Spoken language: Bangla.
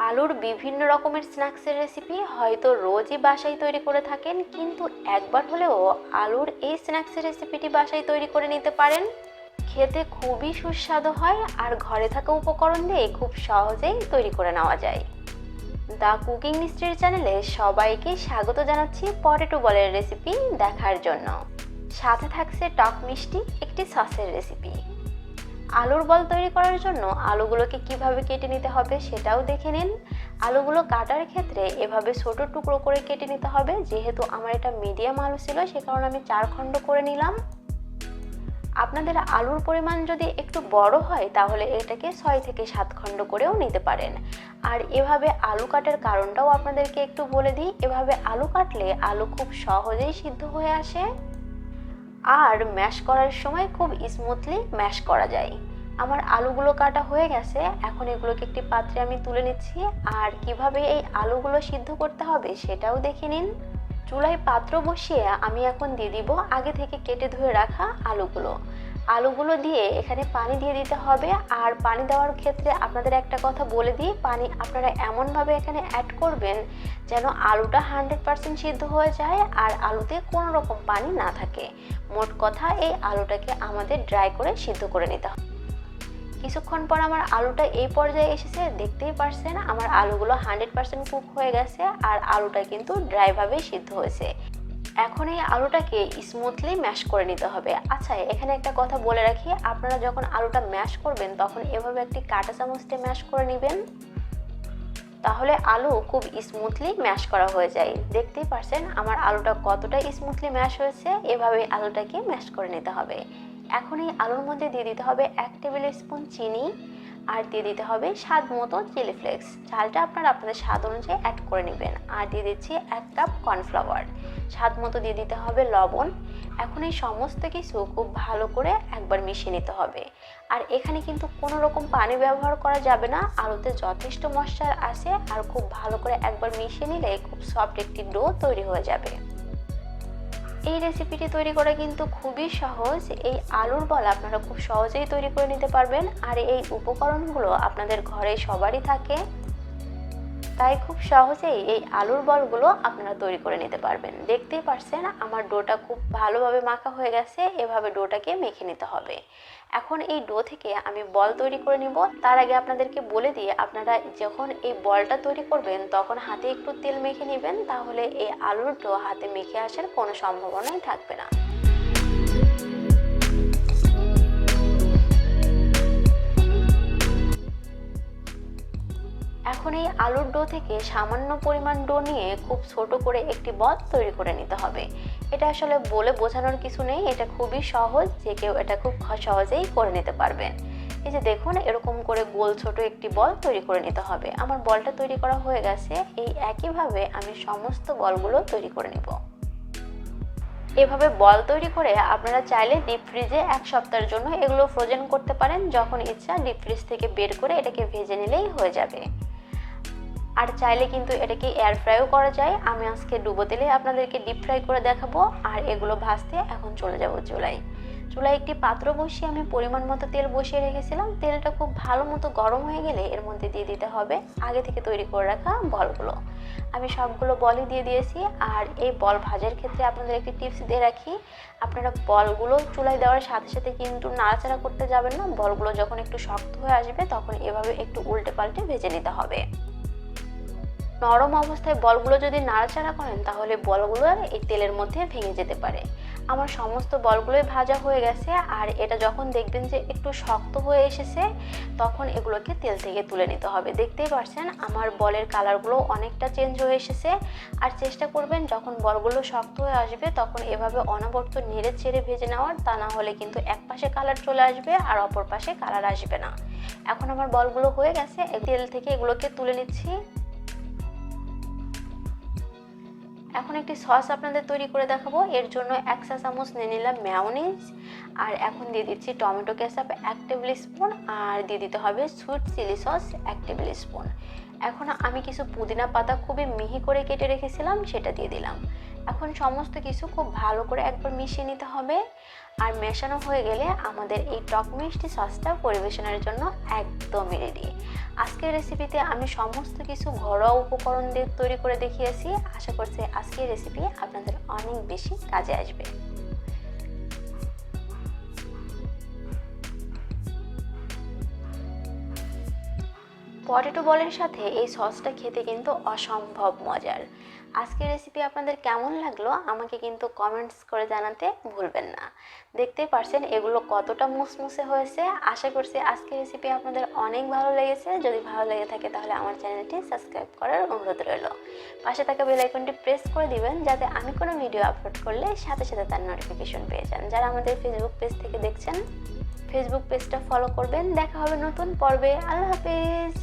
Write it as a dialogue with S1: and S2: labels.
S1: আলুর বিভিন্ন রকমের স্ন্যাক্সের রেসিপি হয়তো রোজই বাসায় তৈরি করে থাকেন, কিন্তু একবার হলেও আলুর এই স্ন্যাক্সের রেসিপিটি বাসায় তৈরি করে নিতে পারেন। খেতে খুবই সুস্বাদু হয় আর ঘরে থাকা উপকরণ দিয়ে খুব সহজেই তৈরি করে নেওয়া যায়। দ্য কুকিং মিস্ট্রির চ্যানেলে সবাইকে স্বাগত জানাচ্ছি পটেটো বলের রেসিপি দেখার জন্য। সাথে থাকছে টক মিষ্টি একটি সসের রেসিপি। আলুর বল তৈরি করার জন্য আলুগুলোকে কিভাবে কেটে নিতে হবে সেটাও দেখে নিন। আলুগুলো কাটার ক্ষেত্রে এভাবে ছোট টুকরো করে কেটে নিতে হবে। যেহেতু আমার এটা মিডিয়াম আলু ছিল সে কারণে আমি 4 খণ্ড করে নিলাম। আপনাদের আলুর পরিমাণ যদি একটু বড় হয় তাহলে এটাকে 6 থেকে 7 খণ্ড করেও নিতে পারেন। আর এভাবে আলু কাটার কারণটাও আপনাদেরকে একটু বলে দিই। এভাবে আলু কাটলে আলু খুব সহজেই সিদ্ধ হয়ে আসে আর ম্যাশ করার সময় খুব স্মুথলি ম্যাশ করা যায়। আমার আলুগুলো কাটা হয়ে গেছে, এখন এগুলোকে একটি পাত্রে আমি তুলে নিচ্ছি। আর কিভাবে এই আলুগুলো সিদ্ধ করতে হবে সেটাও দেখে নিন। চুলায় পাত্র বসিয়ে আমি এখন দিয়ে দিব আগে থেকে কেটে ধুয়ে রাখা আলুগুলো দিয়ে এখানে পানি দিয়ে দিতে হবে। আর পানি দেওয়ার ক্ষেত্রে আপনাদের একটা কথা বলে দিই, পানি আপনারা এমনভাবে এখানে অ্যাড করবেন যেন আলুটা 100% সিদ্ধ হয়ে যায় আর আলুতে কোনো রকম পানি না থাকে। মোট কথা এই আলুটাকে আমাদের ড্রাই করে সিদ্ধ করে নিতে হবে। কিছুক্ষণ পর আমার আলুটা এই পর্যায়ে এসেছে, দেখতেই পারছেন আমার আলুগুলো 100% কুক হয়ে গেছে আর আলুটা কিন্তু ড্রাইভাবেই সিদ্ধ হয়েছে। এখন এই আলুটাকে স্মুথলি ম্যাশ করে নিতে হবে। আচ্ছা, এখানে একটা কথা বলে রাখি, আপনারা যখন আলুটা ম্যাশ করবেন তখন এভাবে একটি কাঁটা চামচ দিয়ে ম্যাশ করে নেবেন, তাহলে আলু খুব স্মুথলি ম্যাশ করা হয়ে যায়। দেখতেই পারছেন আমার আলুটা কতটা স্মুথলি ম্যাশ হয়েছে। এভাবে আলুটাকে ম্যাশ করে নিতে হবে। এখন এই আলুর মধ্যে দিয়ে দিতে হবে 1 টেবিল স্পুন চিনি আর দিয়ে দিতে হবে স্বাদ মতো চিলি ফ্লেক্স। ঝালটা আপনারা আপনাদের স্বাদ অনুযায়ী অ্যাড করে নেবেন। আর দিয়ে দিচ্ছি 1 কাপ কর্নফ্লাওয়ার, স্বাদ মতো দিয়ে দিতে হবে লবণ। এখন এই সমস্ত কিছু খুব ভালো করে একবার মিশিয়ে নিতে হবে। আর এখানে কিন্তু কোনো রকম পানি ব্যবহার করা যাবে না, আলুতে যথেষ্ট ময়েশ্চার আছে। আর খুব ভালো করে একবার মিশিয়ে নিলে খুব সফট একটি ডো তৈরি হয়ে যাবে। এই রেসিপিটি তৈরি করা কিন্তু খুবই সহজ। এই আলুর বল আপনারা খুব সহজেই তৈরি করে নিতে পারবেন। আর এই উপকরণগুলো আপনাদের ঘরে সবারই থাকে, তাই খুব সহজেই এই আলুর বলগুলো আপনারা তৈরি করে নিতে পারবেন। দেখতেই পারছেন আমার ডোটা খুব ভালোভাবে মাখা হয়ে গেছে। এভাবে ডোটাকে মেখে নিতে হবে। এখন এই ডো থেকে আমি বল তৈরি করে নিব। তার আগে আপনাদেরকে বলে দিয়ে, আপনারা যখন এই বলটা তৈরি করবেন তখন হাতে একটু তেল মেখে নেবেন, তাহলে এই আলুর ডো হাতে মেখে আসার কোনো সম্ভাবনাই থাকবে না। এখন এই আলুর ডো থেকে সামান্য পরিমাণ ডো নিয়ে খুব ছোট করে একটি বল তৈরি করে নিতে হবে। এটা আসলে বলে বোঝানোর কিছু নেই, এটা খুবই সহজ, যে কেউ এটা খুব সহজেই করে নিতে পারবেন। এই যে দেখুন, এরকম করে গোল ছোট একটি বল তৈরি করে নিতে হবে। আমার বলটা তৈরি করা হয়ে গেছে। এই একইভাবে আমি সমস্ত বলগুলো তৈরি করে নিব। এভাবে বল তৈরি করে আপনারা চাইলে ডিপ ফ্রিজে 1 সপ্তাহের জন্য এগুলো ফ্রোজেন করতে পারেন। যখন ইচ্ছা ডিপ ফ্রিজ থেকে বের করে এটাকে ভেজে নিলেই হয়ে যাবে। আর চাইলে কিন্তু এটাকে এয়ার ফ্রাইও করা যায়। আমি আজকে ডুবো তেলে আপনাদেরকে ডিপ ফ্রাই করে দেখাবো। আর এগুলো ভাজতে এখন চলে যাব চুলায়। একটি পাত্র বসিয়ে আমি পরিমাণ মতো তেল বসিয়ে রেখেছিলাম। তেলটা খুব ভালো মতো গরম হয়ে গেলে এর মধ্যে দিয়ে দিতে হবে আগে থেকে তৈরি করে রাখা বলগুলো। আমি সবগুলো বলই দিয়ে দিয়েছি। আর এই বল ভাজার ক্ষেত্রে আপনাদের একটি টিপস দিয়ে রাখি, আপনারা বলগুলো চুলায় দেওয়ার সাথে সাথে কিন্তু নাড়াচাড়া করতে যাবেন না। বলগুলো যখন একটু শক্ত হয়ে আসবে তখন এভাবে একটু উল্টে পাল্টে ভেজে নিতে হবে। নরম অবস্থায় বলগুলো যদি নাড়াচাড়া করেন তাহলে বলগুলো এই তেলের মধ্যে ভেঙে যেতে পারে। আমার সমস্ত বলগুলোই ভাজা হয়ে গেছে। আর এটা যখন দেখবেন যে একটু শক্ত হয়ে এসেছে তখন এগুলোকে তেল থেকে তুলে নিতে হবে। দেখতেই পাচ্ছেন আমার বলের কালারগুলো অনেকটা চেঞ্জ হয়ে এসেছে। আর চেষ্টা করবেন যখন বলগুলো শক্ত হয়ে আসবে তখন এভাবে অনবরত নেড়ে চেড়ে ভেজে নেওয়ার, তা না হলে কিন্তু এক পাশে কালার চলে আসবে আর অপর পাশে কালার আসবে না। এখন আমার বলগুলো হয়ে গেছে, তেল থেকে এগুলোকে তুলে নিচ্ছি। এখন একটি সস আপনাদের তৈরি করে দেখাবো। এর জন্য 1 চা চামচ নিয়ে নিলাম মেয়োনিজ। আর এখন দিয়ে দিচ্ছি টমেটো কেচাপ 1 টেবিল স্পুন। আর দিয়ে দিতে হবে sweet chilli sauce 1 tablespoon. এখন আমি কিছু পুদিনা পাতা খুবই মিহি করে কেটে রেখেছিলাম, সেটা দিয়ে দিলাম। এখন সমস্ত কিছু খুব ভালো করে একবার মিশিয়ে নিতে হবে। আর মেশানো হয়ে গেলে আমাদের এই টক মিষ্টি সসটা পরিবেশনের জন্য একদমই রেডি। আজকের রেসিপিতে আমি সমস্ত কিছু ঘরোয়া উপকরণ দিয়ে তৈরি করে দেখিয়েছি। আশা করছি আজকের রেসিপি আপনাদের অনেক বেশি কাজে আসবে। পটেটো বলের সাথে এই সসটা খেতে কিন্তু অসম্ভব মজার। আজকের রেসিপি আপনাদের কেমন লাগলো আমাকে কিন্তু কমেন্টস করে জানাতে ভুলবেন না। দেখতেই পারছেন এগুলো কতটা মুসমুসে হয়েছে। আশা করছি আজকের রেসিপি আপনাদের অনেক ভালো লেগেছে। যদি ভালো লেগে থাকে তাহলে আমার চ্যানেলটি সাবস্ক্রাইব করার অনুরোধ রইল। পাশে থাকা বেল আইকনটি প্রেস করে দিবেন যাতে আমি কোনো ভিডিও আপলোড করলে সাথে সাথে তার নোটিফিকেশন পেয়ে যান। যারা আমাদের ফেসবুক পেজ থেকে দেখছেন ফেসবুক পেজটা ফলো করবেন। দেখা হবে নতুন পর্বে। আল্লাহ হাফেজ।